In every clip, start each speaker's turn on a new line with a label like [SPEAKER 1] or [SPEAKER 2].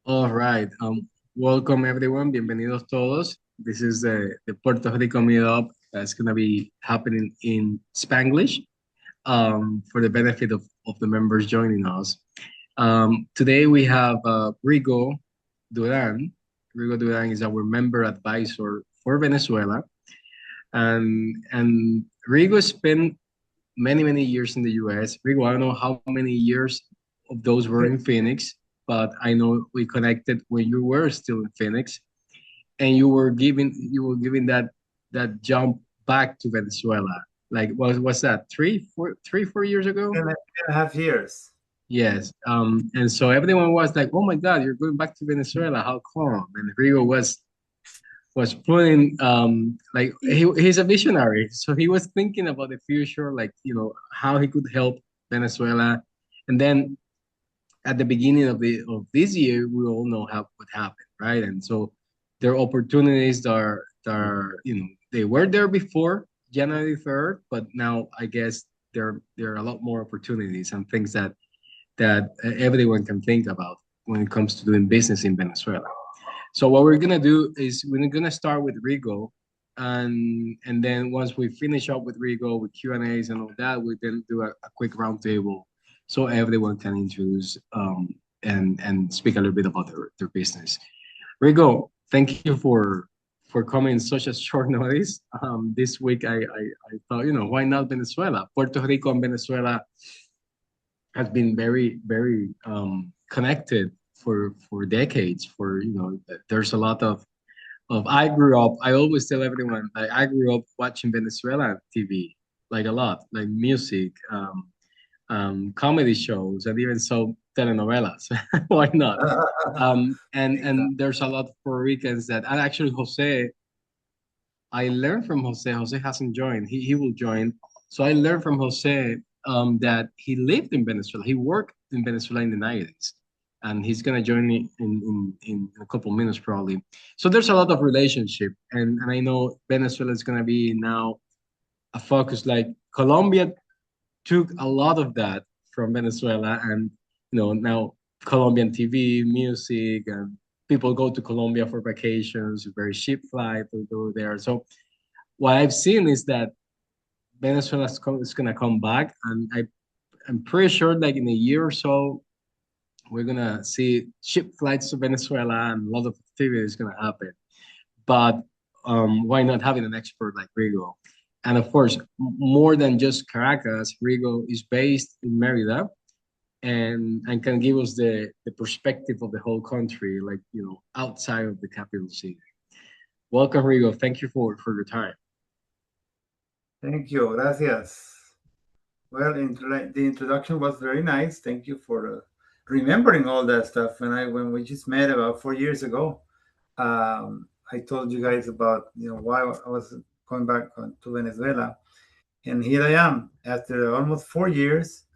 [SPEAKER 1] All right. Welcome everyone. Bienvenidos todos. This is the Puerto Rico Meetup that's gonna be happening in Spanglish for the benefit of the members joining us. Today we have Rigo Duran. Rigo Duran is our member advisor for Venezuela, and Rigo spent many years in the U.S. Rigo, I don't know how many years of those were in Phoenix, but I know we connected when you were still in Phoenix, and you were giving that jump back to Venezuela. Like, what's that? 3, 4 years ago?
[SPEAKER 2] 10.5 years.
[SPEAKER 1] Yes. And so everyone was like, "Oh my God, you're going back to Venezuela? How come?" And Rigo was putting like he's a visionary, so he was thinking about the future, like how he could help Venezuela. And then at the beginning of this year, we all know how what happened, right? And so there are opportunities that are they were there before January 3rd, but now I guess there are a lot more opportunities and things that everyone can think about when it comes to doing business in Venezuela. So what we're gonna do is we're gonna start with Rigo, and then once we finish up with Rigo with Q and A's and all that, we then do a quick roundtable so everyone can introduce and speak a little bit about their business. Rigo, thank you for coming in such a short notice. This week I thought why not Venezuela? Puerto Rico and Venezuela has been very connected for decades. There's a lot of I grew up. I always tell everyone like I grew up watching Venezuela TV like a lot, like music, comedy shows, and even so telenovelas. Why not? And there's a lot of Puerto Ricans that and actually Jose. I learned from Jose. Jose hasn't joined. He will join. So I learned from Jose that he lived in Venezuela. He worked in Venezuela in the 90s. And he's gonna join me in a couple minutes probably. So there's a lot of relationship, and I know Venezuela is gonna be now a focus. Like Colombia took a lot of that from Venezuela, and now Colombian TV, music, and people go to Colombia for vacations, very cheap flight to go there. So what I've seen is that Venezuela is gonna come back, and I'm pretty sure like in a year or so we're gonna see ship flights to Venezuela and a lot of activity is gonna happen. But why not having an expert like Rigo? And of course, more than just Caracas, Rigo is based in Merida and can give us the perspective of the whole country, like outside of the capital city. Welcome, Rigo. Thank you for your time.
[SPEAKER 2] Thank you. Gracias. Well, the introduction was very nice. Thank you for remembering all that stuff. When we just met about 4 years ago, I told you guys about why I was going back to Venezuela, and here I am after almost 4 years.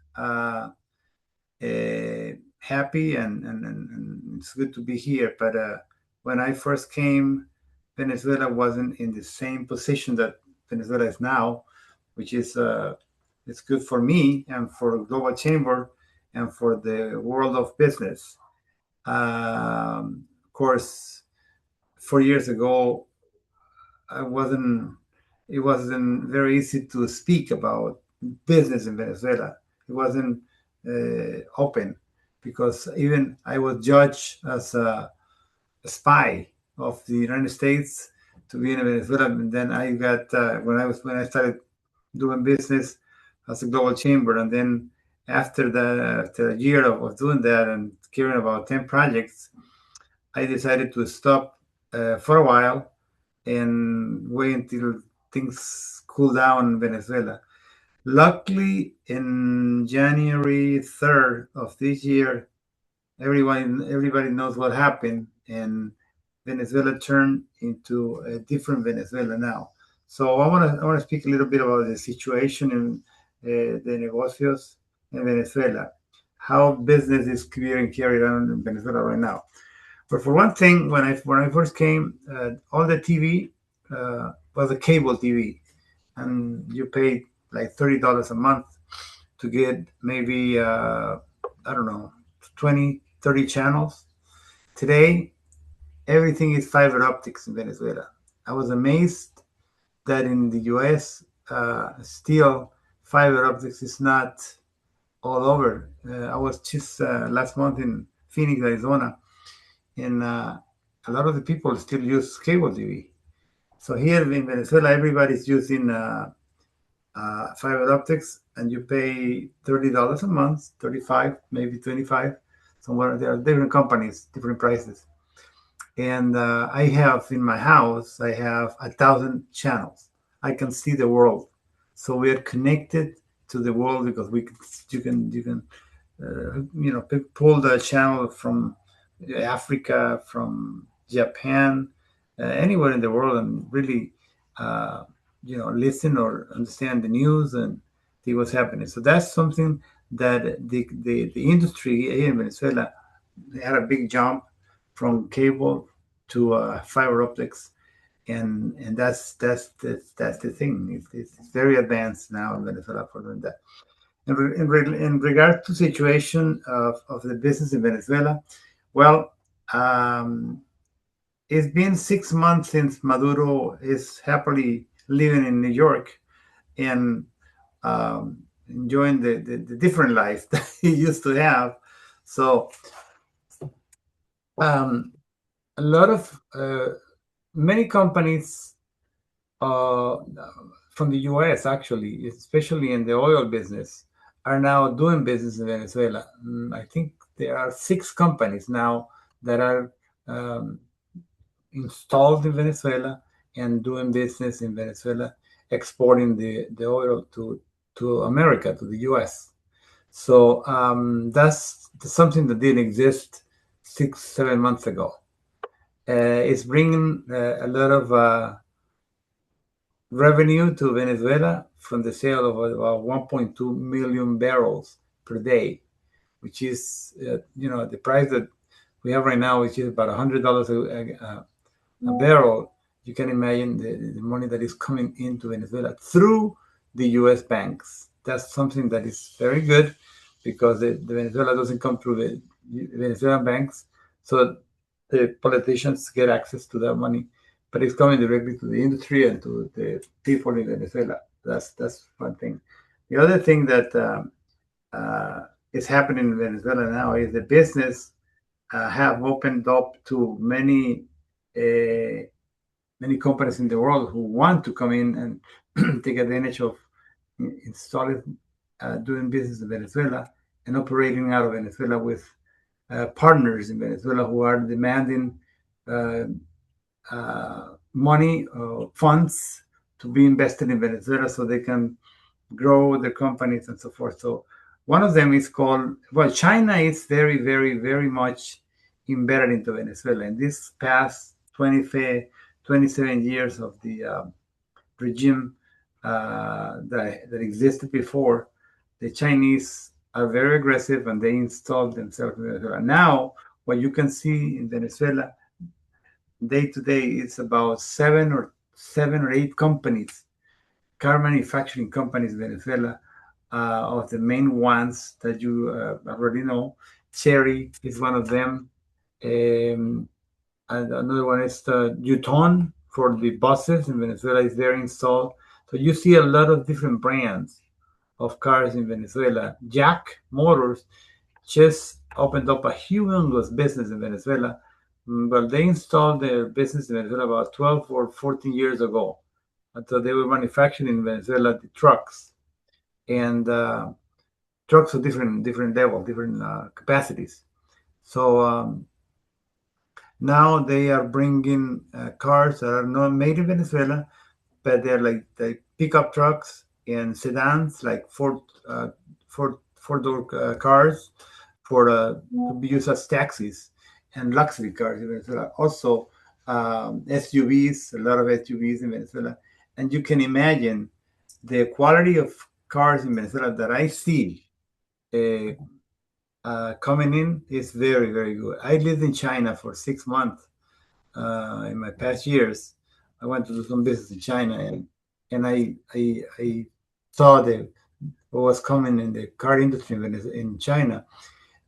[SPEAKER 2] Happy and it's good to be here. But when I first came, Venezuela wasn't in the same position that Venezuela is now, which is it's good for me and for Global Chamber and for the world of business. Of course, 4 years ago, I wasn't. It wasn't very easy to speak about business in Venezuela. It wasn't open because even I was judged as a spy of the United States to be in Venezuela. And then I got when I started doing business as a global chamber, and then after a year of doing that and carrying about 10 projects, I decided to stop for a while and wait until things cool down in Venezuela. Luckily, in January 3rd of this year, everybody knows what happened, and Venezuela turned into a different Venezuela now. So I want to speak a little bit about the situation in the negocios in Venezuela, how business is being carried on in Venezuela right now. But for one thing, when I first came, all the TV was a cable TV, and you paid like $30 a month to get maybe I don't know 20, 30 channels. Today, everything is fiber optics in Venezuela. I was amazed that in the US, still fiber optics is not all over. I was just last month in Phoenix, Arizona, and a lot of the people still use cable TV. So here in Venezuela, everybody's using fiber optics, and you pay $30 a month, 35, maybe 25. Somewhere there are different companies, different prices. And I have in my house, I have 1,000 channels. I can see the world, so we are connected to the world because you can pull the channel from Africa, from Japan, anywhere in the world, and really uh, listen or understand the news and see what's happening. So that's something that the industry here in Venezuela had a big jump from cable to fiber optics, and that's the thing. It's very advanced now in Venezuela for doing that. In regard to situation of the business in Venezuela, well, um, it's been 6 months since Maduro is happily living in New York and enjoying the different life that he used to have. So um, a lot of many companies uh, from the US, actually, especially in the oil business, are now doing business in Venezuela. I think there are 6 companies now that are um, installed in Venezuela and doing business in Venezuela, exporting the oil to America, to the US. So that's something that didn't exist 6, 7 months ago. It's bringing a lot of revenue to Venezuela from the sale of about 1.2 million barrels per day, which is, the price that we have right now, which is about $100 a barrel. You can imagine the money that is coming into Venezuela through the U.S. banks. That's something that is very good because the Venezuela doesn't come through the Venezuelan banks, so the politicians get access to that money, but it's coming directly to the industry and to the people in Venezuela. That's one thing. The other thing that is happening in Venezuela now is the business have opened up to uh, many companies in the world who want to come in and take advantage of installing, doing business in Venezuela and operating out of Venezuela with partners in Venezuela who are demanding uh, money, funds to be invested in Venezuela so they can grow their companies and so forth. So one of them is called, well, China is very, very, very much embedded into Venezuela. In this past 27 years of the regime that existed before, the Chinese are very aggressive and they installed themselves in Venezuela. Now, what you can see in Venezuela day to day is about seven or eight companies, car manufacturing companies in Venezuela, of the main ones that you already know. Cherry is one of them. Um, and another one is Yutong for the buses in Venezuela is there installed. So you see a lot of different brands of cars in Venezuela. Jack Motors just opened up a humongous business in Venezuela. Well, they installed their business in Venezuela about 12 or 14 years ago. And so they were manufacturing in Venezuela the trucks and trucks of different level, different capacities. So now they are bringing cars that are not made in Venezuela, but they're like pickup trucks and sedans, like four door cars for to be used as taxis and luxury cars in Venezuela. Also, SUVs, a lot of SUVs in Venezuela, and you can imagine the quality of cars in Venezuela that I see uh, coming in is very, very good. I lived in China for 6 months in my past years. I went to do some business in China, and I saw what was coming in the car industry in China,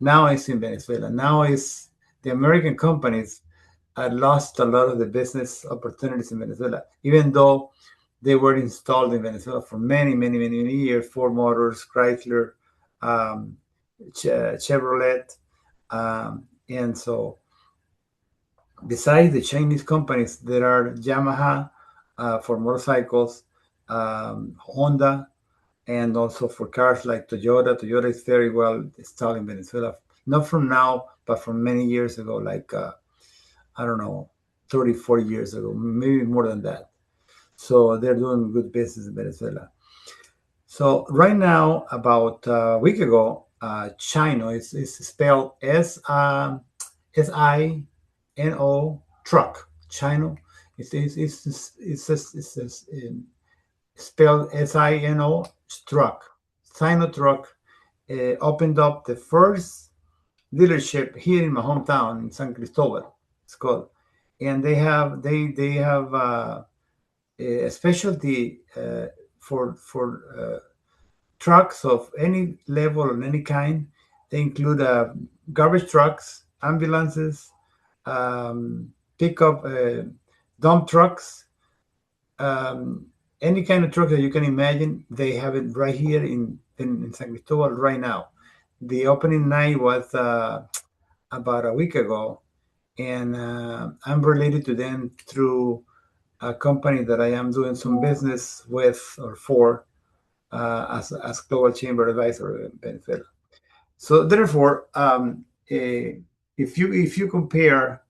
[SPEAKER 2] Now it's in Venezuela. Now it's the American companies had lost a lot of the business opportunities in Venezuela, even though they were installed in Venezuela for many, many, many, many years. Ford Motors, Chrysler, um, Chevrolet, and so besides the Chinese companies, there are Yamaha for motorcycles, Honda, and also for cars like Toyota. Toyota is very well installed in Venezuela, not from now, but from many years ago, like I don't know, 30, 40 years ago, maybe more than that. So they're doing good business in Venezuela. So right now, about a week ago, Chino is spelled Sino truck. Chino it's spelled Sino truck. Sino truck opened up the first dealership here in my hometown in San Cristobal. It's called, and they have a specialty for trucks of any level and any kind. They include garbage trucks, ambulances, pickup, dump trucks, um, any kind of truck that you can imagine. They have it right here in San Cristobal right now. The opening night was about a week ago, and I'm related to them through a company that I am doing some business with or for as global chamber advisor in Venezuela. So therefore, if you compare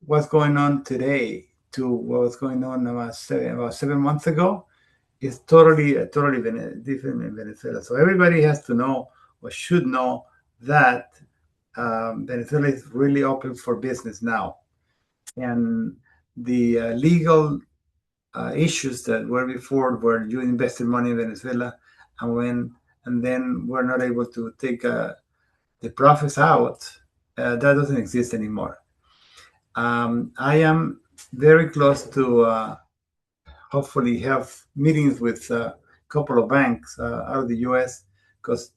[SPEAKER 2] what's going on today to what was going on about 7 months ago, it's totally different in Venezuela. So everybody has to know or should know that Venezuela is really open for business now, and the legal issues that were before where you invested money in Venezuela and then we're not able to take the profits out, that doesn't exist anymore. I am very close to hopefully have meetings with a couple of banks out of the U.S. because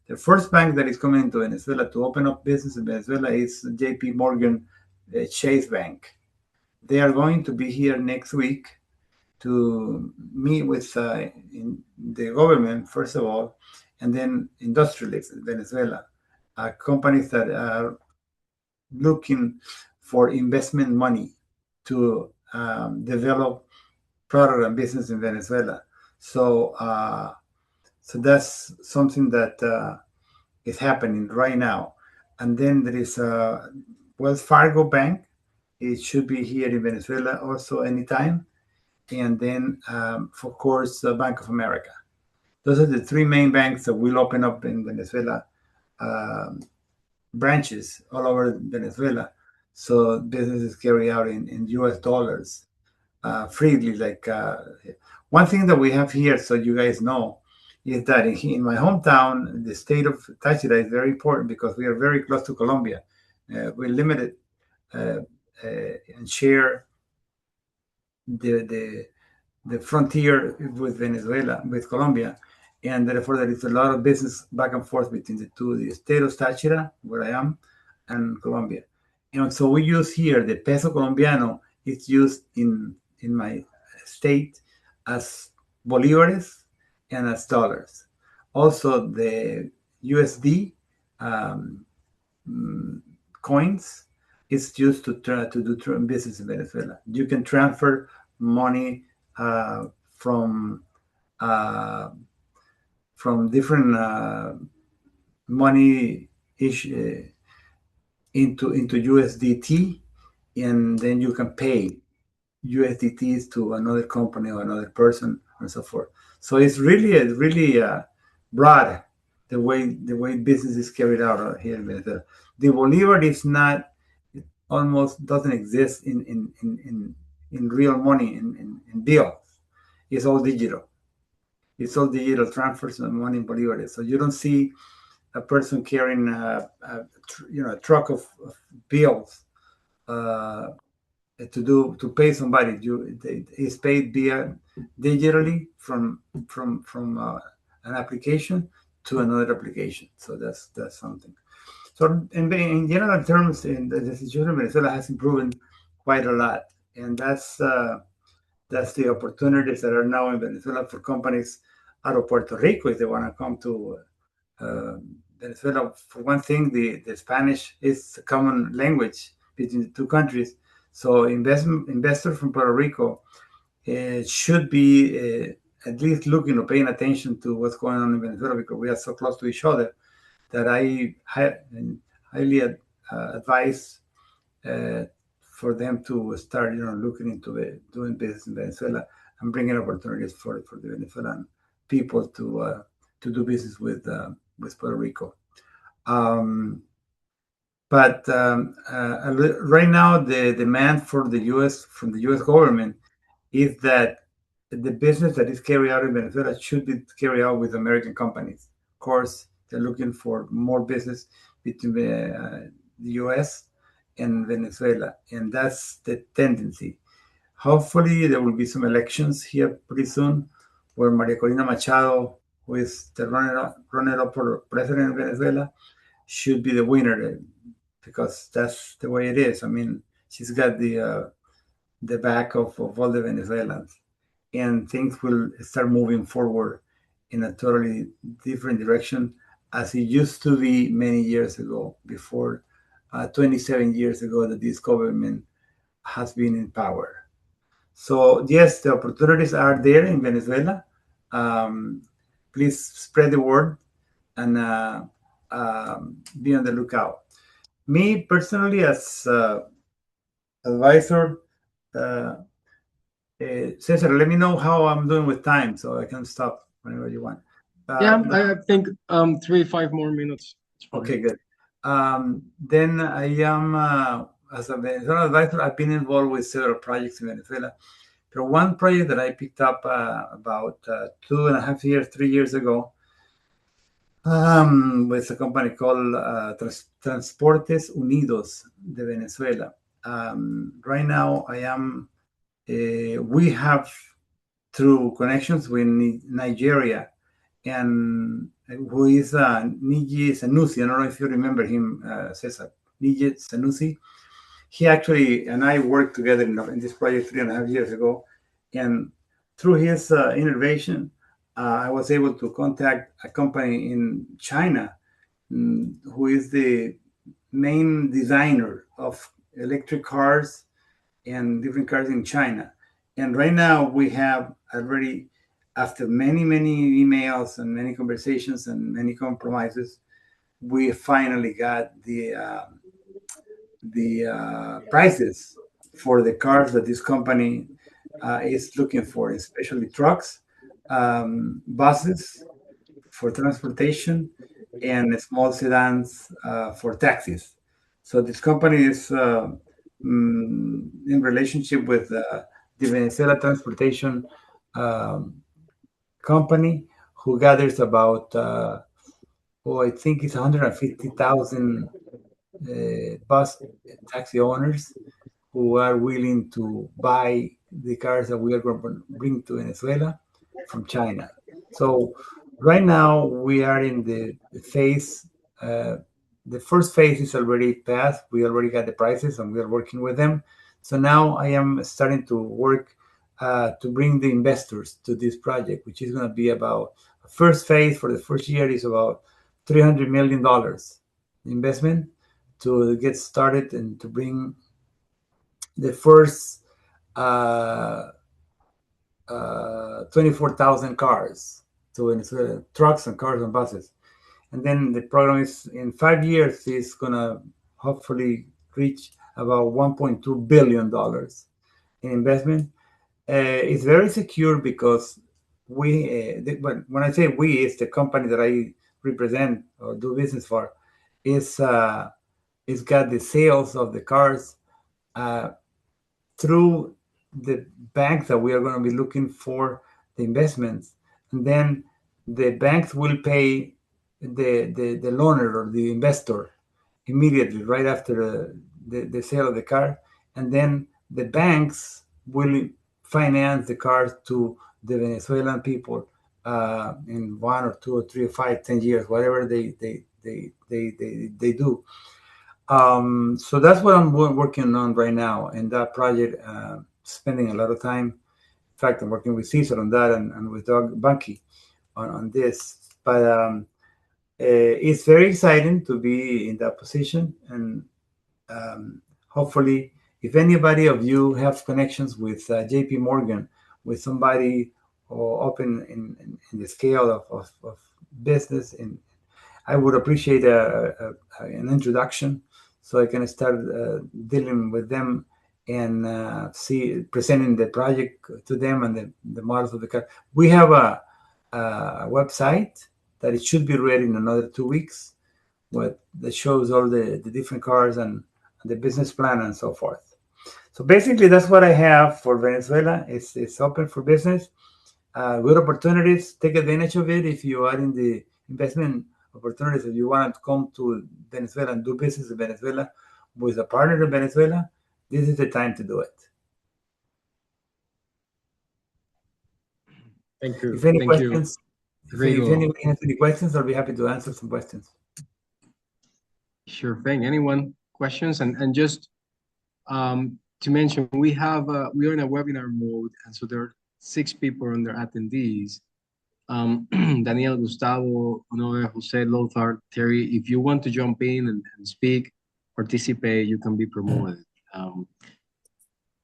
[SPEAKER 2] the first bank that is coming to Venezuela to open up business in Venezuela is J.P. Morgan Chase Bank. They are going to be here next week to meet with in the government, first of all, and then industrialists in Venezuela, companies that are looking for investment money to develop product and business in Venezuela. So, so that's something that is happening right now. And then there is Wells Fargo Bank. It should be here in Venezuela also anytime. And then, of course, Bank of America. Those are the three main banks that will open up in Venezuela, um, branches all over Venezuela. So businesses carry out in US dollars freely. Like one thing that we have here, so you guys know, is that in my hometown, the state of Táchira is very important because we are very close to Colombia. We're limited uh, and share the the frontier with Venezuela, with Colombia, and therefore there is a lot of business back and forth between the two, the state of Táchira, where I am, and Colombia. And so we use here the peso colombiano. It's used in my state as bolívares and as dollars. Also, the USD um, coins is used to try to do business in Venezuela. You can transfer money uh, from uh, from different money ish, into USDT, and then you can pay USDTs to another company or another person and so forth. So it's really broad the way business is carried out here in Venezuela. The Bolivar is not, it almost doesn't exist in real money in bills. It's all digital. It's all digital transfers of money in Bolivares. So you don't see a person carrying a truck of bills uh, to pay somebody. It's paid via digitally from an application to another application. So that's something. So in general terms, in the situation in Venezuela has improved quite a lot, and that's the opportunities that are now in Venezuela for companies out of Puerto Rico if they want to come to uh, Venezuela. For one thing, the Spanish is a common language between the two countries, so investors from Puerto Rico should be at least looking or paying attention to what's going on in Venezuela because we are so close to each other that I highly advise uh, for them to start, looking into doing business in Venezuela and bringing opportunities for the Venezuelan people to do business with Puerto Rico. Um, but right now, the demand for the U.S. from the U.S. government is that the business that is carried out in Venezuela should be carried out with American companies. Of course, they're looking for more business between the U.S. and Venezuela, and that's the tendency. Hopefully, there will be some elections here pretty soon where Maria Corina Machado, who is the runner-up for president of Venezuela, should be the winner because that's the way it is. I mean, she's got the back of all the Venezuelans, and things will start moving forward in a totally different direction as it used to be many years ago, before 27 years ago that this government has been in power. So yes, the opportunities are there in Venezuela. Um, Please spread the word and be on the lookout. Me personally, as advisor, uh, Cesar, let me know how I'm doing with time so I can stop whenever you want.
[SPEAKER 1] Yeah,
[SPEAKER 2] No,
[SPEAKER 1] I think 3 5 more minutes. It's fine.
[SPEAKER 2] okay, good. Then I am, as a Venezuelan advisor, I've been involved with several projects in Venezuela. But one project that I picked up about 2.5 years, 3 years ago, with a company called Transportes Unidos de Venezuela. Right now, we have, through connections with Nigeria, and who is Niji Sanusi. I don't know if you remember him, Cesar. Niji Sanusi. He actually and I worked together in this project 3.5 years ago, and through his innovation, I was able to contact a company in China, who is the main designer of electric cars and different cars in China. And right now we have already, after many, many emails and many conversations and many compromises, we finally got the prices for the cars that this company is looking for, especially trucks, buses for transportation, and small sedans for taxis. So this company is in relationship with the Venezuela Transportation um, Company, who gathers about, I think it's 150,000 bus taxi owners who are willing to buy the cars that we are going to bring to Venezuela from China. So right now we are in the phase. Uh, the first phase is already passed. We already got the prices and we are working with them. So now I am starting to work to bring the investors to this project, which is going to be about, first phase for the first year is about $300 million investment to get started and to bring the first uh, 24,000 cars to Venezuela, trucks and cars and buses. And then the program is in 5 years is gonna hopefully reach about $1.2 billion in investment. It's very secure because but when I say we, it's the company that I represent or do business for, is it's got the sales of the cars uh, through the banks that we are going to be looking for the investments, and then the banks will pay the loaner or the investor immediately right after the sale of the car, and then the banks will finance the cars to the Venezuelan people in 1 or 2 or 3 or 5, 10 years, whatever they they do. So that's what I'm working on right now, and that project, spending a lot of time. In fact, I'm working with Cesar on that, and with Doug Bunky on this. But it's very exciting to be in that position, and hopefully, if anybody of you have connections with JP Morgan, with somebody or up in the scale of business, and I would appreciate an introduction so I can start dealing with them and see presenting the project to them and the models of the car. We have a website that it should be ready in another 2 weeks, that shows all the different cars and the business plan and so forth. So basically, that's what I have for Venezuela. It's open for business. Good opportunities. Take advantage of it if you are in the investment opportunities. If you want to come to Venezuela and do business in Venezuela with a partner in Venezuela, this is the time to do it.
[SPEAKER 1] Thank you.
[SPEAKER 2] If any
[SPEAKER 1] Thank you,
[SPEAKER 2] questions, if
[SPEAKER 1] Rigo.
[SPEAKER 2] anybody has any questions, I'll be happy to answer some questions.
[SPEAKER 1] Sure thing. Anyone questions? And just to mention, we are in a webinar mode, and so there are 6 people under attendees. Daniel, Gustavo, Honor, Jose, Lothar, Terry. If you want to jump in and speak, participate, you can be promoted.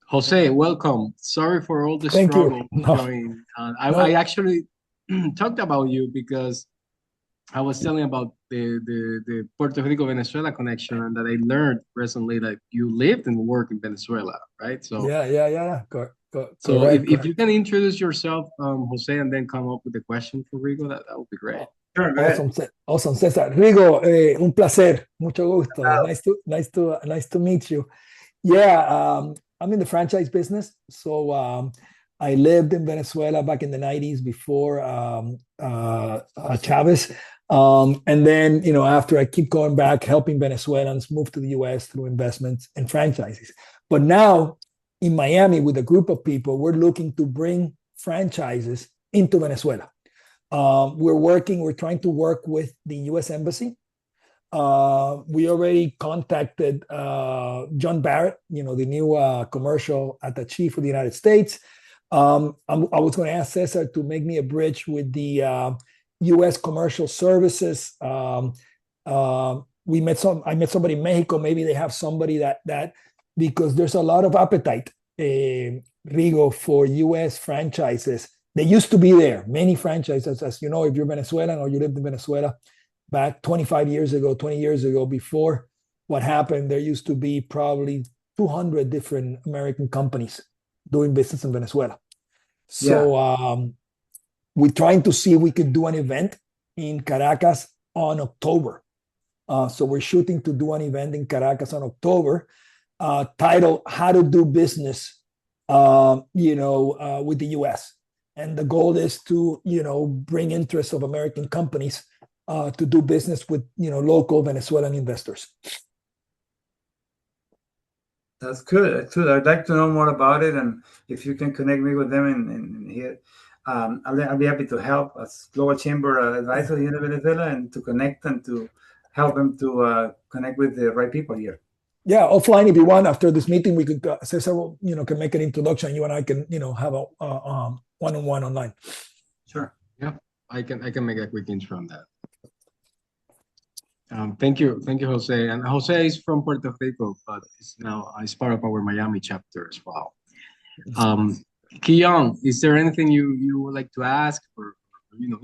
[SPEAKER 1] Jose, welcome. Sorry for all the
[SPEAKER 3] Thank you.
[SPEAKER 1] struggle to
[SPEAKER 3] No,
[SPEAKER 1] join. I
[SPEAKER 3] no,
[SPEAKER 1] actually talked about you because I was telling about the Puerto Rico Venezuela connection, and that I learned recently that you lived and worked in Venezuela, right?
[SPEAKER 3] yeah.
[SPEAKER 1] So
[SPEAKER 3] Correct,
[SPEAKER 1] if you
[SPEAKER 3] correct.
[SPEAKER 1] can introduce yourself, Jose, and then come up with a question for Rigo, that would be great.
[SPEAKER 2] Sure, go ahead.
[SPEAKER 3] Awesome, awesome, Cesar. Rigo, un placer. Mucho gusto. Nice to meet you. Yeah, I'm in the franchise business. So I lived in Venezuela back in the 90s before Chavez. And then, after I keep going back, helping Venezuelans move to the US through investments and franchises. But now in Miami, with a group of people, we're looking to bring franchises into Venezuela. We're trying to work with the US Embassy. We already contacted John Barrett, the new commercial attaché for the United States. I was going to ask Cesar to make me a bridge with the U.S. Commercial Services. I met somebody in Mexico. Maybe they have somebody that because there's a lot of appetite, Rigo, for U.S. franchises. They used to be there, many franchises, as you know, if you're Venezuelan or you lived in Venezuela back 25 years ago, 20 years ago, before what happened, there used to be probably 200 different American companies doing business in Venezuela. So we're trying to see if we could do an event in Caracas on October. So we're shooting to do an event in Caracas on October, titled "How to Do Business," with the U.S. And the goal is to, bring interest of American companies to do business with, local Venezuelan investors.
[SPEAKER 2] That's good. That's good. I'd like to know more about it, and if you can connect me with them in here, I'll be happy to help as Global Chamber advisor here in Venezuela, and to connect and to help them to connect with the right people here.
[SPEAKER 3] Yeah, offline if you want. After this meeting, we could Cesar, can make an introduction. You and I can, have a one-on-one online.
[SPEAKER 2] Sure.
[SPEAKER 1] Yeah, I can make a quick intro on that. Thank you, Jose. And Jose is from Puerto Rico, but he's part of our Miami chapter as well. Kiyoung, is there anything you would like to ask, or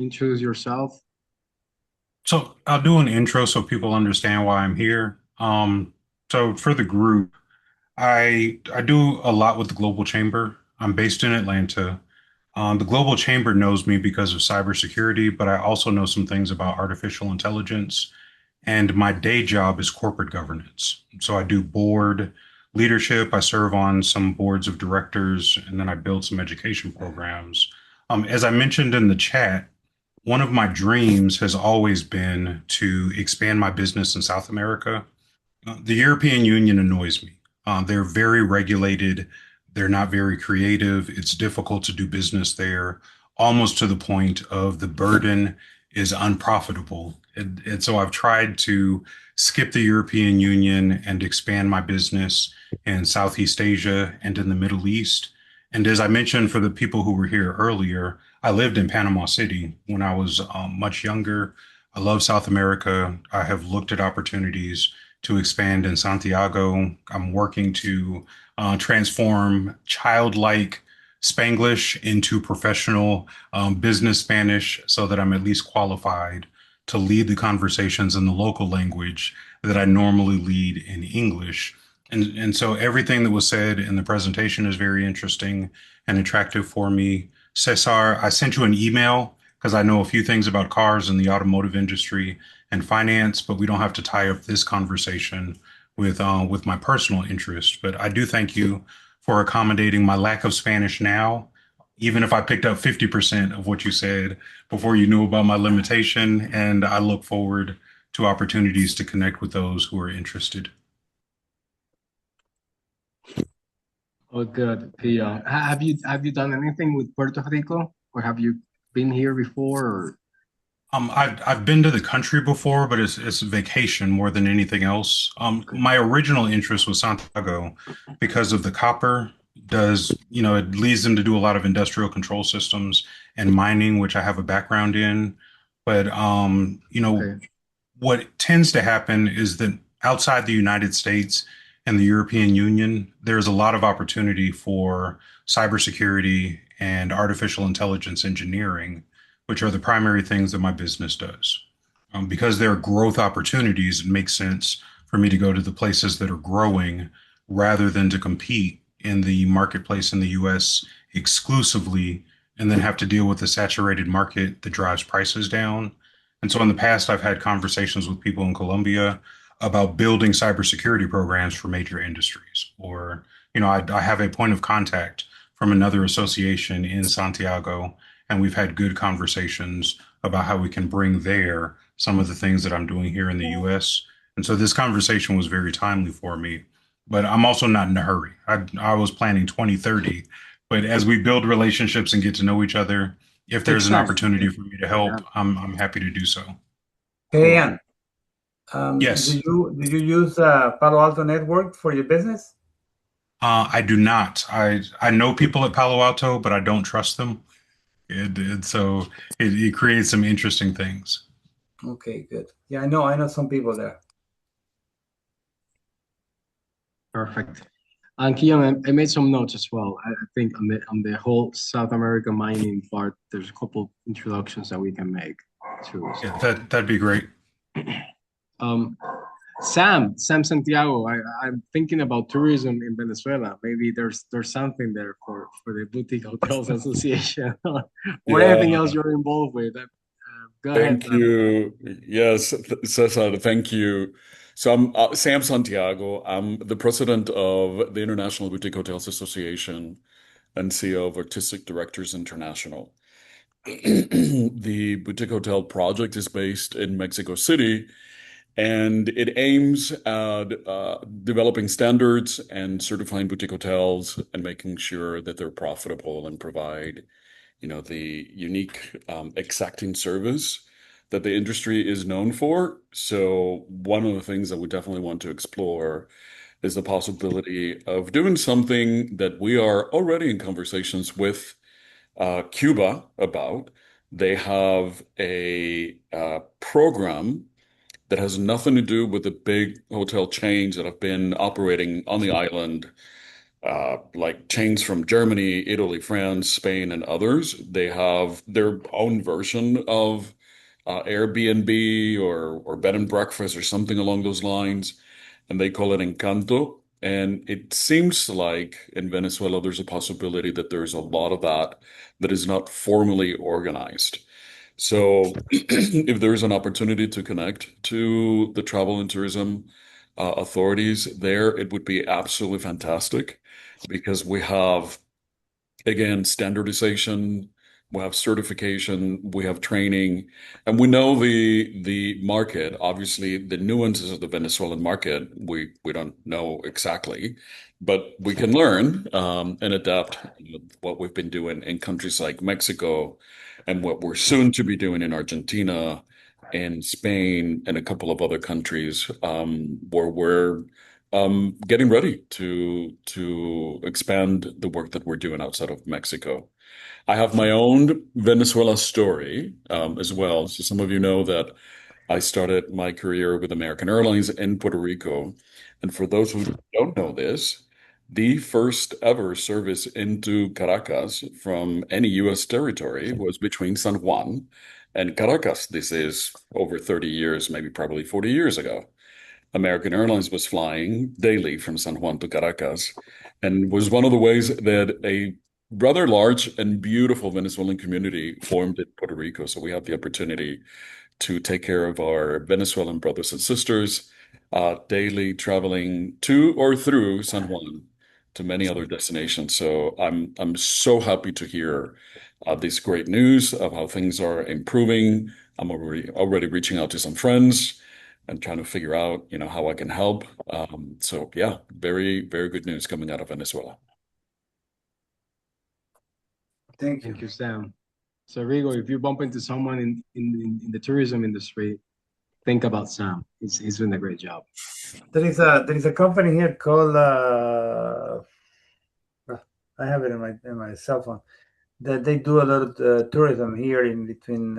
[SPEAKER 1] introduce yourself?
[SPEAKER 4] So I'll do an intro so people understand why I'm here. So for the group, I do a lot with the Global Chamber. I'm based in Atlanta. The Global Chamber knows me because of cybersecurity, but I also know some things about artificial intelligence. And my day job is corporate governance. So I do board leadership. I serve on some boards of directors, and then I build some education programs. As I mentioned in the chat, one of my dreams has always been to expand my business in South America. The European Union annoys me. They're very regulated. They're not very creative. It's difficult to do business there, almost to the point of the burden is unprofitable. And so I've tried to skip the European Union and expand my business in Southeast Asia and in the Middle East. And as I mentioned for the people who were here earlier, I lived in Panama City when I was much younger. I love South America. I have looked at opportunities to expand in Santiago. I'm working to transform childlike Spanglish into professional business Spanish so that I'm at least qualified to lead the conversations in the local language that I normally lead in English. And so everything that was said in the presentation is very interesting and attractive for me. Cesar, I sent you an email because I know a few things about cars and the automotive industry and finance, but we don't have to tie up this conversation with my personal interest. But I do thank you for accommodating my lack of Spanish now, even if I picked up 50% of what you said before you knew about my limitation. And I look forward to opportunities to connect with those who are interested.
[SPEAKER 1] Oh, good. Okay, have you done anything with Puerto Rico, or have you been here before? Or
[SPEAKER 4] I've been to the country before, but it's vacation more than anything else.
[SPEAKER 1] okay,
[SPEAKER 4] My original interest was Santiago because of the copper does, it leads them to do a lot of industrial control systems and mining, which I have a background in. But
[SPEAKER 1] okay,
[SPEAKER 4] what tends to happen is that outside the United States and the European Union, there's a lot of opportunity for cybersecurity and artificial intelligence engineering, which are the primary things that my business does. Because there are growth opportunities, it makes sense for me to go to the places that are growing rather than to compete in the marketplace in the US exclusively and then have to deal with the saturated market that drives prices down. And so in the past, I've had conversations with people in Colombia about building cybersecurity programs for major industries. Or, I have a point of contact from another association in Santiago, and we've had good conversations about how we can bring there some of the things that I'm doing here in the US. And so this conversation was very timely for me, but I'm also not in a hurry. I was planning 2030, but as we build relationships and get to know each other, if there's
[SPEAKER 1] takes
[SPEAKER 4] an
[SPEAKER 1] time.
[SPEAKER 4] opportunity for me to
[SPEAKER 1] Yeah,
[SPEAKER 4] help, I'm happy to do so.
[SPEAKER 2] Hey,
[SPEAKER 1] cool.
[SPEAKER 2] Ian,
[SPEAKER 4] Yes,
[SPEAKER 2] do you use Palo Alto Network for your business?
[SPEAKER 4] I do not. I know people at Palo Alto, but I don't trust them. So it creates some interesting things.
[SPEAKER 2] Okay, good. Yeah, I know some people there.
[SPEAKER 1] Perfect. And Kian, I made some notes as well. I think on the whole South American mining part, there's a couple introductions that we can make too.
[SPEAKER 4] Yeah,
[SPEAKER 1] So,
[SPEAKER 4] that'd be great.
[SPEAKER 1] um, Sam Santiago, I'm thinking about tourism in Venezuela. Maybe there's something there for the Boutique Hotels Association or anything
[SPEAKER 5] Yeah,
[SPEAKER 1] else you're involved with. Go ahead.
[SPEAKER 5] thank you. Yes, Cesar, thank you. So I'm Sam Santiago. I'm the president of the International Boutique Hotels Association and CEO of Artistic Directors International. The boutique hotel project is based in Mexico City, and it aims at developing standards and certifying boutique hotels and making sure that they're profitable and provide the unique exacting service that the industry is known for. So one of the things that we definitely want to explore is the possibility of doing something that we are already in conversations with Cuba about. They have a program that has nothing to do with the big hotel chains that have been operating on the island, like chains from Germany, Italy, France, Spain, and others. They have their own version of Airbnb or bed and breakfast or something along those lines, and they call it Encanto. And it seems like in Venezuela, there's a possibility that there's a lot of that that is not formally organized. So, if there is an opportunity to connect to the travel and tourism authorities there, it would be absolutely fantastic because we have, again, standardization, we have certification, we have training, and we know the market. Obviously, the nuances of the Venezuelan market, we don't know exactly, but we can learn and adapt what we've been doing in countries like Mexico and what we're soon to be doing in Argentina in Spain and a couple of other countries where we're getting ready to expand the work that we're doing outside of Mexico. I have my own Venezuela story as well. So some of you know that I started my career with American Airlines in Puerto Rico. And for those who don't know this, the first ever service into Caracas from any U.S. territory was between San Juan and Caracas. This is over 30 years, maybe probably 40 years ago. American Airlines was flying daily from San Juan to Caracas and was one of the ways that a rather large and beautiful Venezuelan community formed in Puerto Rico. So we had the opportunity to take care of our Venezuelan brothers and sisters, daily traveling to or through San Juan to many other destinations. So I'm so happy to hear this great news of how things are improving. I'm already reaching out to some friends and trying to figure out, how I can help. So yeah, very, very good news coming out of Venezuela.
[SPEAKER 2] Thank you.
[SPEAKER 1] Thank you, Sam. So Rigo, if you bump into someone in the tourism industry, think about Sam. He's doing a great job.
[SPEAKER 2] There is a company here called I have it in my cell phone that they do a lot of tourism here in between.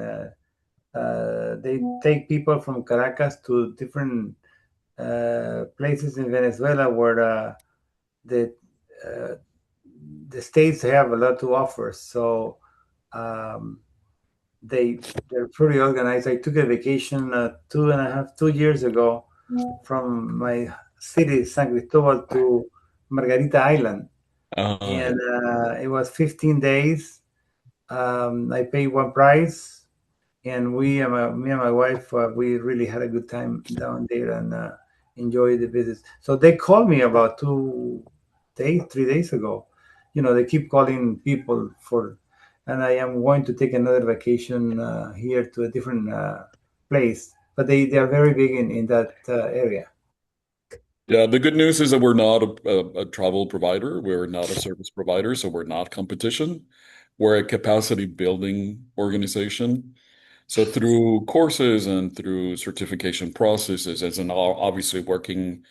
[SPEAKER 2] They take people from Caracas to different places in Venezuela where the uh, the states have a lot to offer. So um, they're pretty organized. I took a vacation 2 years ago from my city, San Cristobal, to Margarita Island,
[SPEAKER 5] Yeah.
[SPEAKER 2] and it was 15 days. I paid one price, and me and my wife, we really had a good time down there and enjoyed the visit. So they called me about 2 days, 3 days ago. They keep calling people and I am going to take another vacation here to a different place. But they are very big in that area.
[SPEAKER 5] Yeah, the good news is that we're not a travel provider. We're not a service provider, so we're not competition. We're a capacity building organization. So through courses and through certification processes, as in obviously working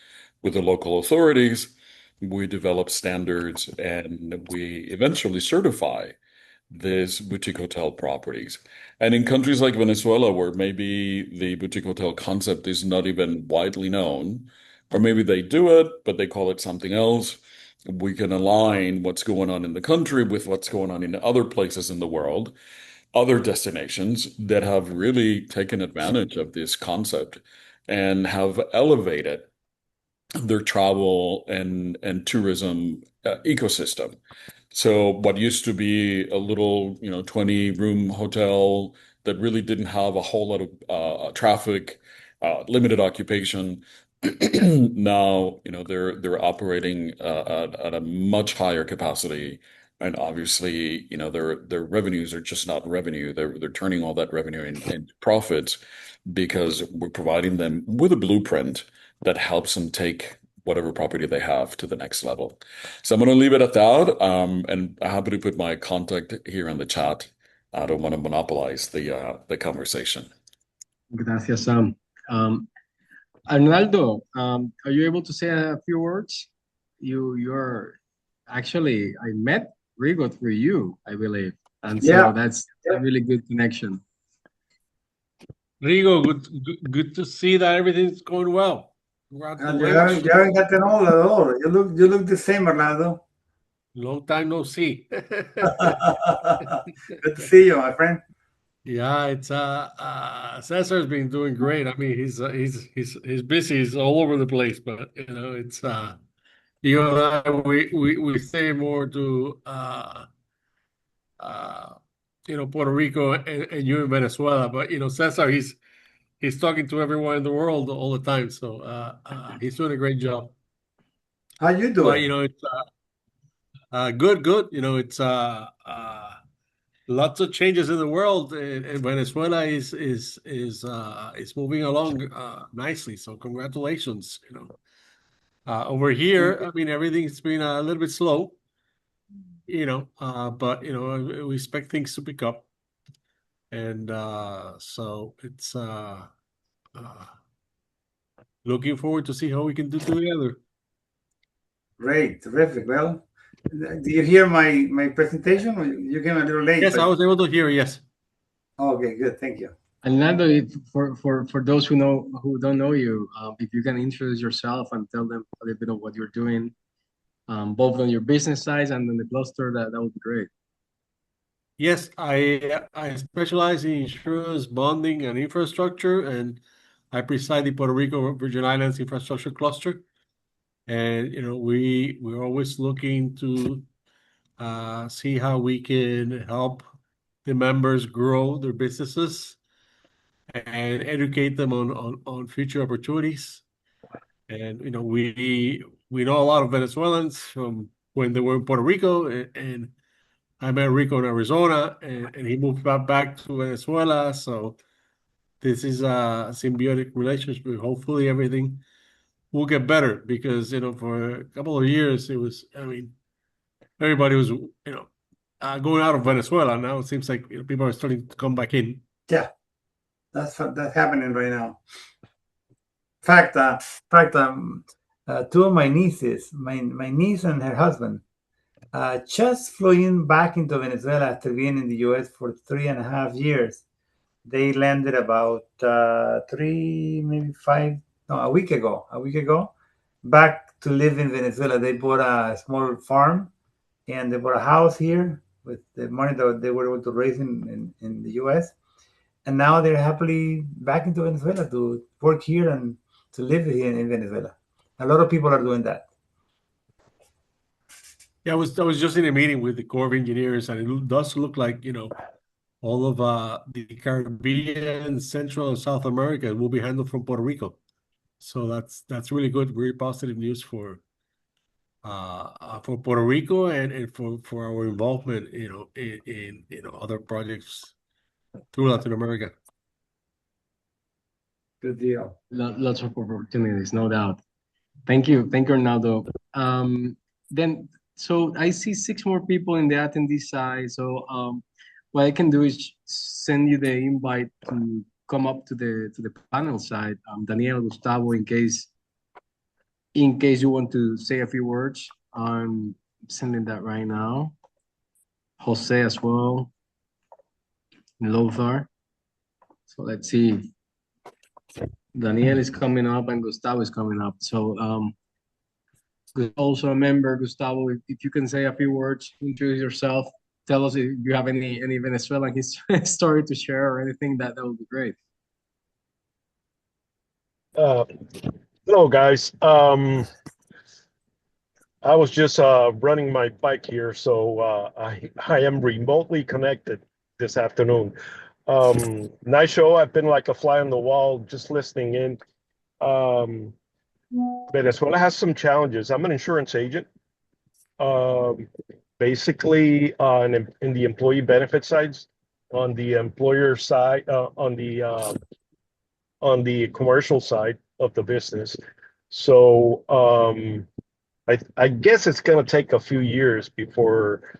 [SPEAKER 5] with the local authorities, we develop standards and we eventually certify these boutique hotel properties. And in countries like Venezuela, where maybe the boutique hotel concept is not even widely known, or maybe they do it, but they call it something else, we can align what's going on in the country with what's going on in other places in the world, other destinations that have really taken advantage of this concept and have elevated their travel and tourism ecosystem. So what used to be a little, 20-room hotel that really didn't have a whole lot of traffic, limited occupation, now, they're operating at a much higher capacity. And obviously, their revenues are just not revenue. They're turning all that revenue into profits because we're providing them with a blueprint that helps them take whatever property they have to the next level. So I'm going to leave it at that. And I'm happy to put my contact here in the chat. I don't want to monopolize the conversation.
[SPEAKER 1] Gracias, Sam. Arnaldo, are you able to say a few words? You're actually, I met Rigo through you, I believe. And so
[SPEAKER 2] Yeah.
[SPEAKER 1] that's a really good connection.
[SPEAKER 6] Rigo, good to see that everything's going well.
[SPEAKER 2] And
[SPEAKER 6] Congratulations.
[SPEAKER 2] you haven't gotten old at all. You look the same, Orlando.
[SPEAKER 6] Long time no see.
[SPEAKER 2] Good to see you, my friend.
[SPEAKER 6] Yeah, it's Cesar's been doing great. I mean, he's busy. He's all over the place, but it's you and I we stay more to Puerto Rico and you in Venezuela, but Cesar he's talking to everyone in the world all the time, so he's doing a great job.
[SPEAKER 2] How you
[SPEAKER 6] But
[SPEAKER 2] doing?
[SPEAKER 6] it's good. It's lots of changes in the world, and Venezuela is moving along nicely. So congratulations. Over here, I mean, everything's been a little bit slow. But we expect things to pick up. And so it's looking forward to see how we can do together.
[SPEAKER 2] Great, terrific. Well, do you hear my presentation? You came a little late,
[SPEAKER 6] Yes, I
[SPEAKER 2] but
[SPEAKER 6] was able to hear. Yes.
[SPEAKER 2] okay, good. Thank you.
[SPEAKER 1] And Nando, if, for those who don't know you, if you can introduce yourself and tell them a little bit of what you're doing, both on your business side and on the cluster, that would be great.
[SPEAKER 6] Yes, I specialize in insurance, bonding, and infrastructure, and I preside the Puerto Rico Virgin Islands infrastructure cluster. And we're always looking to see how we can help the members grow their businesses and educate them on future opportunities. And we know a lot of Venezuelans from when they were in Puerto Rico, and I met Rico in Arizona, and he moved back to Venezuela. So this is a symbiotic relationship. Hopefully everything will get better because, for a couple of years, everybody was, going out of Venezuela. Now it seems like people are starting to come back in.
[SPEAKER 2] Yeah, that's happening right now. Fact, two of my nieces, my niece and her husband, just flew in back into Venezuela after being in the U.S. for 3.5 years. They landed about a week ago, back to live in Venezuela. They bought a small farm and they bought a house here with the money that they were able to raise in the U.S. And now they're happily back into Venezuela to work here and to live here in Venezuela. A lot of people are doing that.
[SPEAKER 6] Yeah, I was just in a meeting with the Corps of Engineers, and it does look like all of the Caribbean, Central, and South America will be handled from Puerto Rico. So that's really good, very positive news for Puerto Rico and for our involvement, in other projects through Latin America.
[SPEAKER 2] Good deal.
[SPEAKER 1] Lots of opportunities, no doubt. Thank you, Arnaldo. Then, so I see 6 more people in the attendee side. So what I can do is send you the invite to come up to the panel side. Daniel, Gustavo, in case you want to say a few words. I'm sending that right now. Jose as well. Lothar. So let's see. Daniel is coming up and Gustavo is coming up. So also a member, Gustavo, if you can say a few words, introduce yourself, tell us if you have any Venezuelan story to share or anything, that would be great.
[SPEAKER 7] Hello, guys. I was just running my bike here, so I am remotely connected this afternoon. Nice show. I've been like a fly on the wall, just listening in. Venezuela has some challenges. I'm an insurance agent. Basically, in the employee benefit sides, on the employer side, on the commercial side of the business. So I guess it's going to take a few years before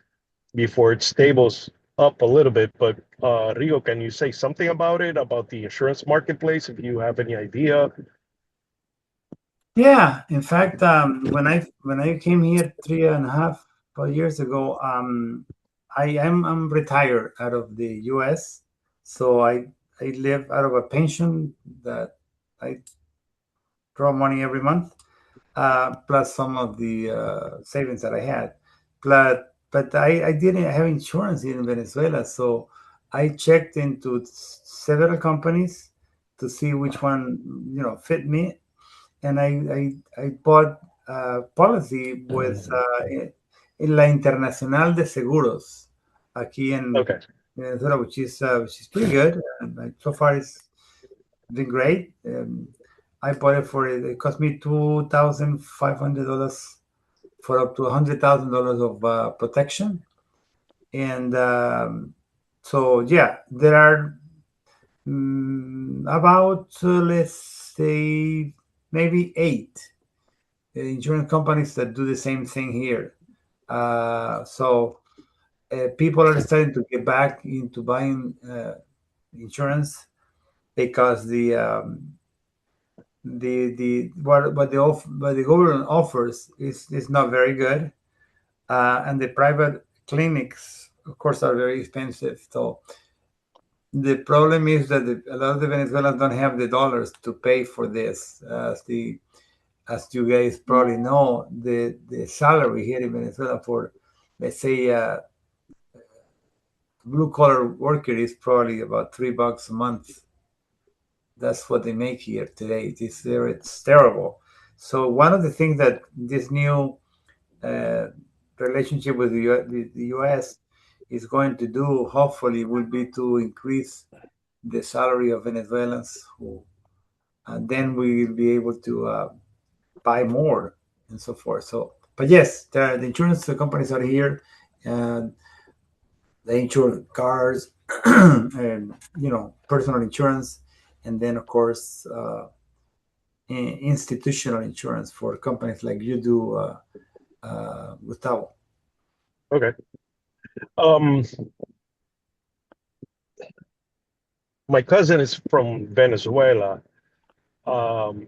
[SPEAKER 7] it stables up a little bit. But Rigo, can you say something about it, about the insurance marketplace, if you have any idea?
[SPEAKER 2] Yeah, in fact, when I came here 3.5 years ago, I'm retired out of the U.S., so I live out of a pension that I draw money every month, plus some of the savings that I had. But I didn't have insurance here in Venezuela, so I checked into several companies to see which one fit me, and I bought a policy with La Internacional de Seguros aquí in
[SPEAKER 7] Okay.
[SPEAKER 2] Venezuela, which is pretty good. So far, it's been great. I bought it it cost me $2,500 for up to $100,000 of protection, and so yeah, there are about let's say maybe 8 insurance companies that do the same thing here. So people are starting to get back into buying insurance because the what the government offers is not very good, and the private clinics, of course, are very expensive. So the problem is that a lot of the Venezuelans don't have the dollars to pay for this. As you guys probably know, the salary here in Venezuela for, let's say, blue collar worker is probably about $3 a month. That's what they make here today. It's terrible. So one of the things that this new uh, relationship with the U.S. is going to do, hopefully, will be to increase the salary of Venezuelans, and then we will be able to buy more and so forth. So, but yes, the insurance companies are here, and they insure cars, and personal insurance, and then of course institutional insurance for companies like you do, Gustavo.
[SPEAKER 7] Okay. Um, my cousin is from Venezuela, um,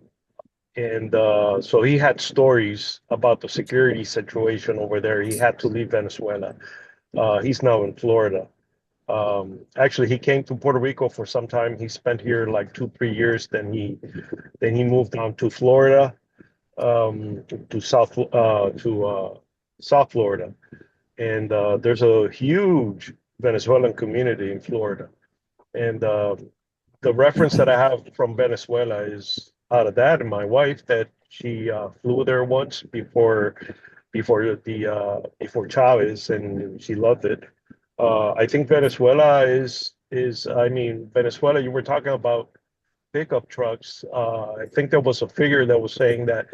[SPEAKER 7] and so he had stories about the security situation over there. He had to leave Venezuela. He's now in Florida. Actually, he came to Puerto Rico for some time. He spent here like 2, 3 years. Then he moved on to Florida, to South Florida, and there's a huge Venezuelan community in Florida. And the reference that I have from Venezuela is out of that, and my wife that she flew there once before Chavez, and she loved it. I think Venezuela is I mean Venezuela. You were talking about pickup trucks. I think there was a figure that was saying that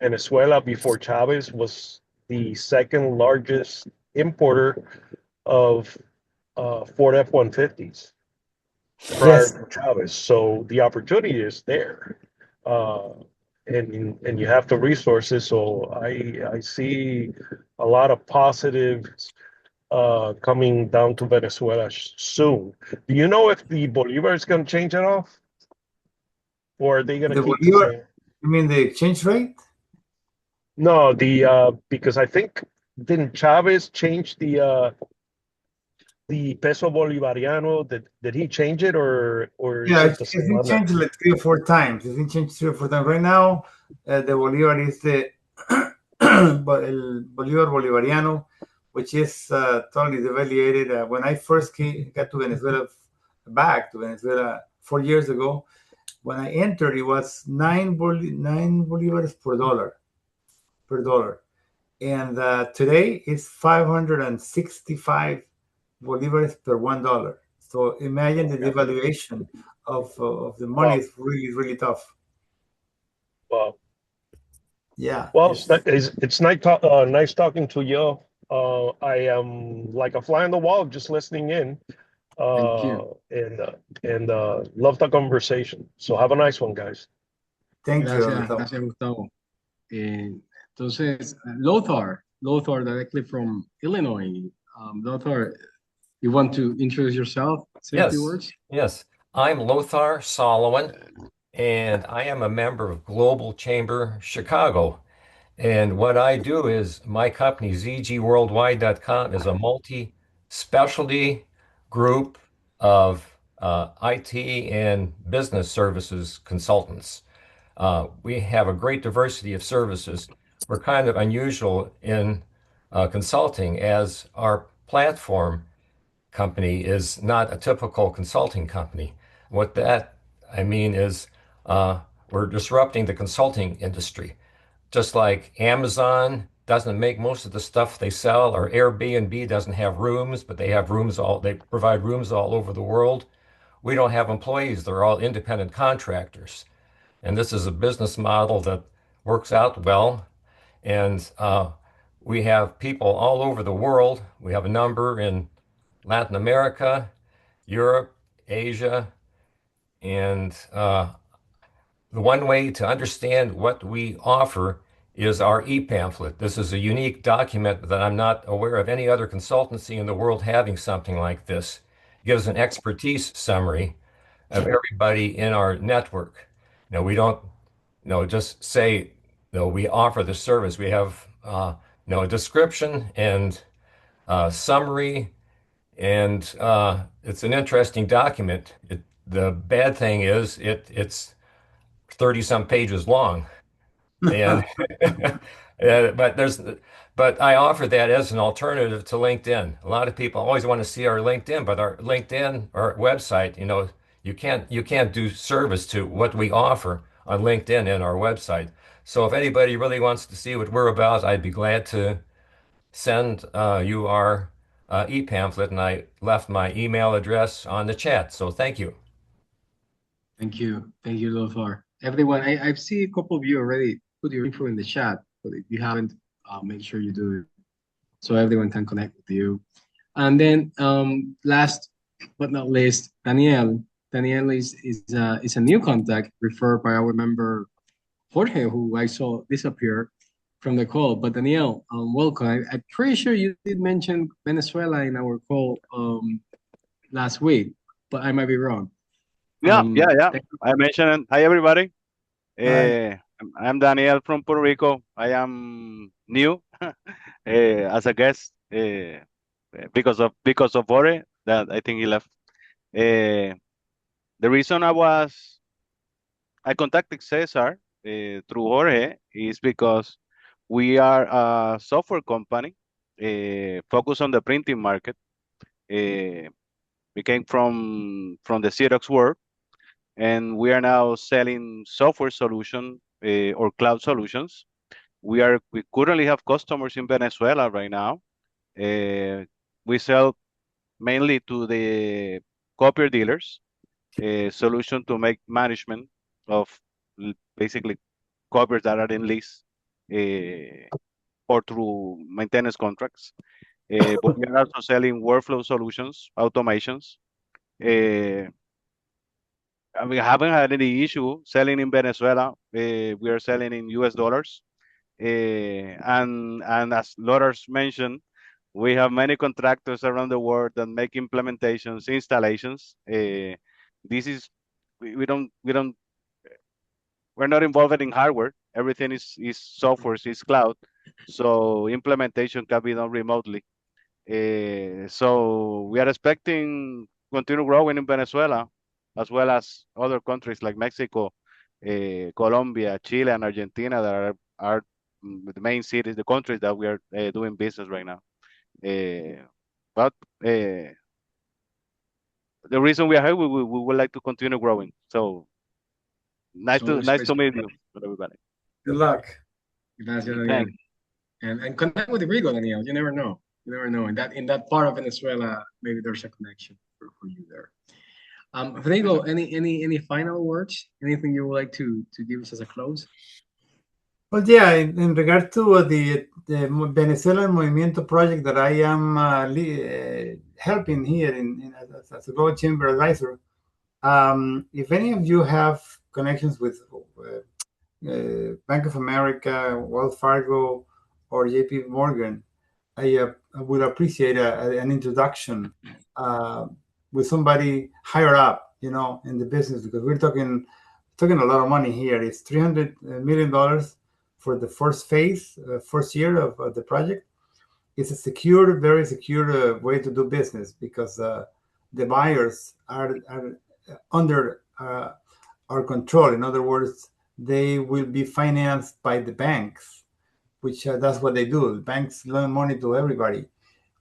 [SPEAKER 7] Venezuela before Chavez was the second largest importer of Ford F-150s prior
[SPEAKER 3] Yes.
[SPEAKER 7] to Chavez. So the opportunity is there, uh, and you have the resources. So I see a lot of positives coming down to Venezuela soon. Do you know if the Bolivar is going to change at all, or are they going to
[SPEAKER 2] The
[SPEAKER 7] keep the
[SPEAKER 2] Bolivar,
[SPEAKER 7] same?
[SPEAKER 2] you mean the exchange rate?
[SPEAKER 7] No, the because I think didn't Chavez change the peso bolivariano? Did he change it, or is
[SPEAKER 2] Yeah,
[SPEAKER 7] it
[SPEAKER 2] it's,
[SPEAKER 7] the
[SPEAKER 2] it's
[SPEAKER 7] same
[SPEAKER 2] been
[SPEAKER 7] on that?
[SPEAKER 2] changed like 3 or 4 times. It's been changed 3 or 4 times. Right now, the Bolivar is the el Bolivar Bolivariano, which is totally devaluated. When I first got to Venezuela, back to Venezuela 4 years ago, when I entered, it was nine bolivars per dollar, and today it's 565 bolivars per $1. So imagine the
[SPEAKER 7] Okay.
[SPEAKER 2] devaluation of the money
[SPEAKER 7] Wow.
[SPEAKER 2] is really really tough.
[SPEAKER 7] Wow.
[SPEAKER 2] Yeah,
[SPEAKER 7] Well,
[SPEAKER 2] it's
[SPEAKER 7] it's nice talking to you. I am like a fly on the wall, just listening in,
[SPEAKER 1] Thank
[SPEAKER 7] uh,
[SPEAKER 1] you.
[SPEAKER 7] and love the conversation. So have a nice one, guys.
[SPEAKER 2] thank you,
[SPEAKER 1] Gracias,
[SPEAKER 2] Gustavo.
[SPEAKER 1] gracias, Gustavo. Entonces, Lothar, directly from Illinois. Lothar, you want to introduce yourself? Say a few
[SPEAKER 8] Yes,
[SPEAKER 1] words?
[SPEAKER 8] yes. I'm Lothar Solomon, and I am a member of Global Chamber Chicago. And what I do is my company, zgworldwide.com, is a multi-specialty group of IT and business services consultants. We have a great diversity of services. We're kind of unusual in consulting as our platform company is not a typical consulting company. What that I mean is we're disrupting the consulting industry. Just like Amazon doesn't make most of the stuff they sell, or Airbnb doesn't have rooms, but they provide rooms all over the world. We don't have employees, they're all independent contractors. And this is a business model that works out well. And we have people all over the world. We have a number in Latin America, Europe, Asia, and the one way to understand what we offer is our e-pamphlet. This is a unique document that I'm not aware of any other consultancy in the world having something like this. gives an expertise summary of everybody in our network. We don't, just say, we offer the service. We have, a description and summary, and it's an interesting document. The bad thing is it's 30 some pages long. And but I offer that as an alternative to LinkedIn. A lot of people always want to see our LinkedIn, but our LinkedIn, our website, you can't do service to what we offer on LinkedIn and our website. So if anybody really wants to see what we're about, I'd be glad to send you our e-pamphlet, and I left my email address on the chat. So thank you.
[SPEAKER 1] Thank you. Thank you, Lothar. Everyone, I've seen a couple of you already put your info in the chat, but if you haven't, make sure you do it so everyone can connect with you. And then last but not least, Daniel. Daniel is a new contact referred by our member Jorge, who I saw disappear from the call. But Daniel, welcome. I'm pretty sure you did mention Venezuela in our call last week, but I might be wrong.
[SPEAKER 9] Yeah. I mentioned, hi everybody.
[SPEAKER 2] Hi.
[SPEAKER 9] I'm Daniel from Puerto Rico. I am new as a guest because of Bore that I think he left. The reason I contacted Cesar through Jorge is because we are a software company focused on the printing market. We came from the Xerox world, and we are now selling software solution or cloud solutions. We currently have customers in Venezuela right now. We sell mainly to the copier dealers, a solution to make management of basically copiers that are in lease or through maintenance contracts. But we are also selling workflow solutions, automations. We haven't had any issue selling in Venezuela. We are selling in US dollars. And as Lothar mentioned, we have many contractors around the world that make implementations, installations. This is we're not involved in hardware. Everything is software, is cloud. So implementation can be done remotely. So we are expecting continue growing in Venezuela, as well as other countries like Mexico, Colombia, Chile, and Argentina that are the main cities, the countries that we are doing business right now. But the reason we are here, we would like to continue growing. So nice to meet you, everybody.
[SPEAKER 2] Good luck.
[SPEAKER 1] Gracias, Daniel.
[SPEAKER 9] Thanks.
[SPEAKER 1] And connect with Rico, Daniel. You never know. You never know. In that part of Venezuela, maybe there's a connection for you there. Rodrigo, any final words? Anything you would like to give us as a close?
[SPEAKER 2] Well, yeah, in regard to the Venezuelan Movimiento project that I am helping here as a Global Chamber advisor, if any of you have connections with Bank of America, Wells Fargo, or JP Morgan, I would appreciate an introduction with somebody higher up, in the business, because we're talking a lot of money here. It's $300 million for the first phase, first year of the project. It's a secure, very secure way to do business, because the buyers are under our control. In other words, they will be financed by the banks, which that's what they do. The banks loan money to everybody.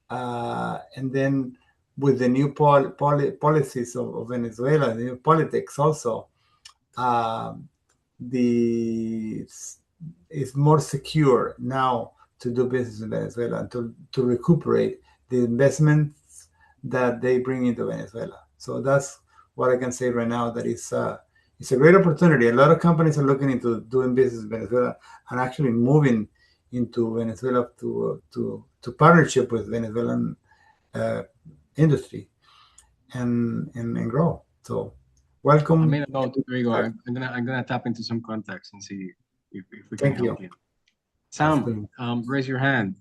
[SPEAKER 2] And then with the new policies of Venezuela, the new politics also, it's more secure now to do business in Venezuela and to recuperate the investments that they bring into Venezuela. So that's what I can say right now. That it's a great opportunity. A lot of companies are looking into doing business in Venezuela and actually moving into Venezuela to partnership with Venezuelan industry and grow. So welcome.
[SPEAKER 1] I made a note, Rodrigo. I'm gonna tap into some contacts and see if we can help you. Sam, raise your hand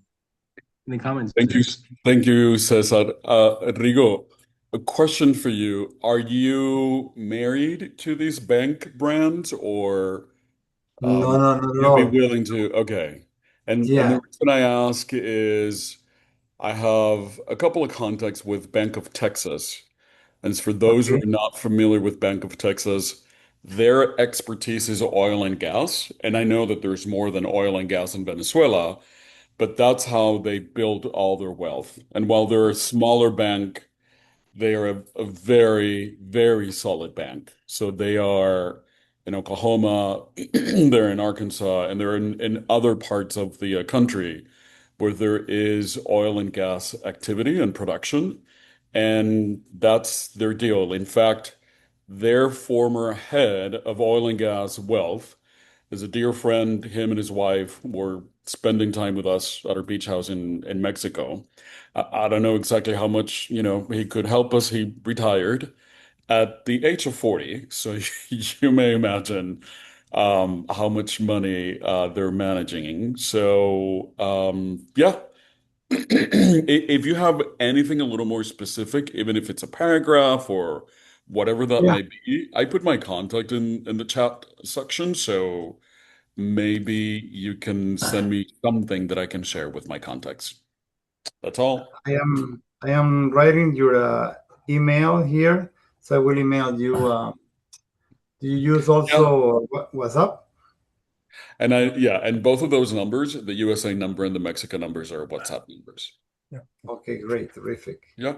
[SPEAKER 1] in the comments.
[SPEAKER 5] Thank you, Cesar. Rigo, a question for you. Are you married to these bank brands or
[SPEAKER 2] No, no, not at
[SPEAKER 5] you'd be
[SPEAKER 2] all.
[SPEAKER 5] willing to? Okay. And the
[SPEAKER 2] Yeah.
[SPEAKER 5] reason I ask is I have a couple of contacts with Bank of Texas. And for those who
[SPEAKER 2] Okay.
[SPEAKER 5] are not familiar with Bank of Texas, their expertise is oil and gas. And I know that there's more than oil and gas in Venezuela, but that's how they build all their wealth. And while they're a smaller bank, they are a very, very solid bank. So they are in Oklahoma, they're in Arkansas, and they're in other parts of the country where there is oil and gas activity and production. And that's their deal. In fact, their former head of oil and gas wealth is a dear friend. Him and his wife were spending time with us at our beach house in Mexico. I don't know exactly how much, he could help us. He retired at the age of 40. So you may imagine how much money they're managing. So yeah, if you have anything a little more specific, even if it's a paragraph or whatever that
[SPEAKER 2] Yeah.
[SPEAKER 5] may be, I put my contact in the chat section. So maybe you can send me something that I can share with my contacts. That's all.
[SPEAKER 2] I am writing your email here, so I will email you. Do you use
[SPEAKER 5] Yeah.
[SPEAKER 2] also WhatsApp?
[SPEAKER 5] And both of those numbers, the USA number and the Mexican numbers are WhatsApp numbers.
[SPEAKER 3] Yeah.
[SPEAKER 2] Okay, great, terrific.
[SPEAKER 5] Yeah.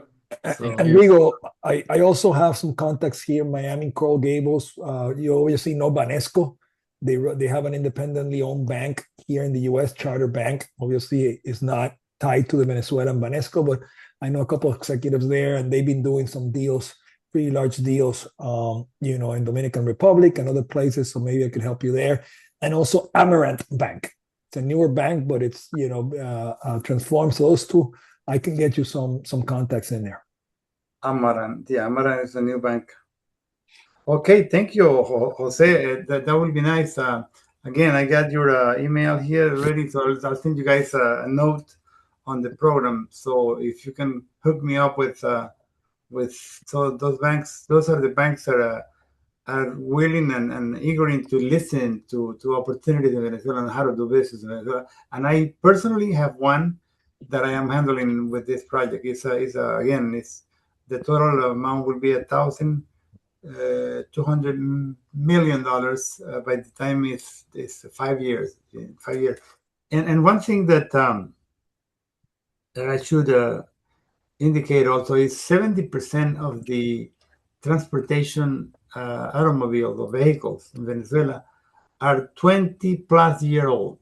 [SPEAKER 2] So
[SPEAKER 3] And Rigo, I also have some contacts here in Miami, Coral Gables. You obviously know Banesco. They have an independently owned bank here in the U.S., charter bank. Obviously, it's not tied to the Venezuelan Banesco, but I know a couple of executives there, and they've been doing some deals, pretty large deals, in Dominican Republic and other places. So maybe I could help you there. And also Amaranth Bank. It's a newer bank, but it's transformed. So those two, I can get you some contacts in there.
[SPEAKER 2] Amaran, yeah, Amaran is a new bank. Okay, thank you, Jose. That will be nice. Again, I got your email here ready, so I'll send you guys a note on the program. So if you can hook me up with so those banks, those are the banks that are willing and eager to listen to opportunities in Venezuela and how to do business in Venezuela. And I personally have one that I am handling with this project. It's the total amount will be $200 million by the time it's 5 years. 5 years. And one thing that I should indicate also is 70% of the transportation automobiles or vehicles in Venezuela are 20 plus year old.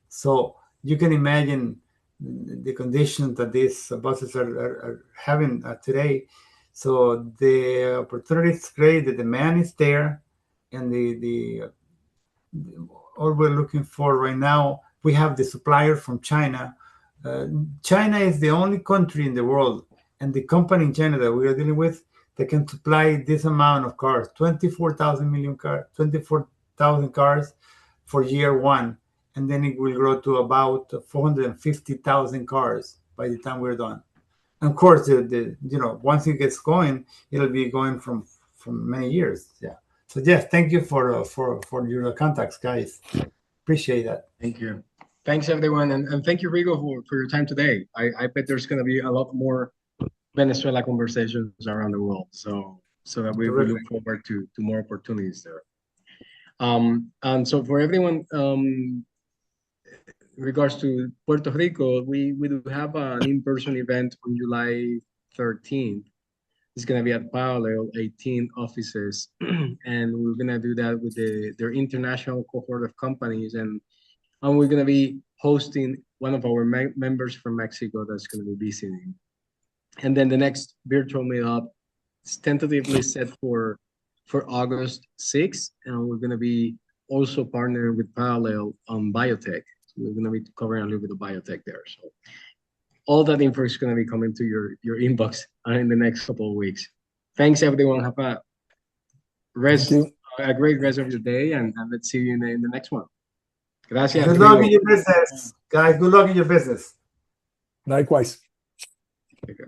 [SPEAKER 2] So you can imagine the conditions that these buses are having today. So the opportunity is great, the demand is there, and all we're looking for right now, we have the supplier from China. China is the only country in the world, and the company in China that we are dealing with, that can supply this amount of cars, 24,000 cars for year one, and then it will grow to about 450,000 cars by the time we're done. And of course, once it gets going, it'll be going from many years. Yeah. So yes, thank you for your contacts, guys. Appreciate that.
[SPEAKER 1] Thank you. Thanks, everyone. And thank you, Rigo, for your time today. I bet there's going to be a lot more Venezuela conversations around the world. So that we look forward to more opportunities there. And so for everyone, in regards to Puerto Rico, we do have an in-person event on July 13th. It's going to be at Parallel 18 offices. And we're going to do that with their international cohort of companies. And we're going to be hosting one of our members from Mexico that's going to be visiting. And then the next virtual meetup is tentatively set for August 6th. And we're going to be also partnering with Parallel on biotech. So we're going to be covering a little bit of biotech there. So all that info is going to be coming to your inbox in the next couple of weeks. Thanks, everyone. Have a great rest of your day, and let's see you in the next one. Gracias.
[SPEAKER 2] Good luck in your business, guys. Good luck in your business.
[SPEAKER 3] Likewise.
[SPEAKER 1] Okay.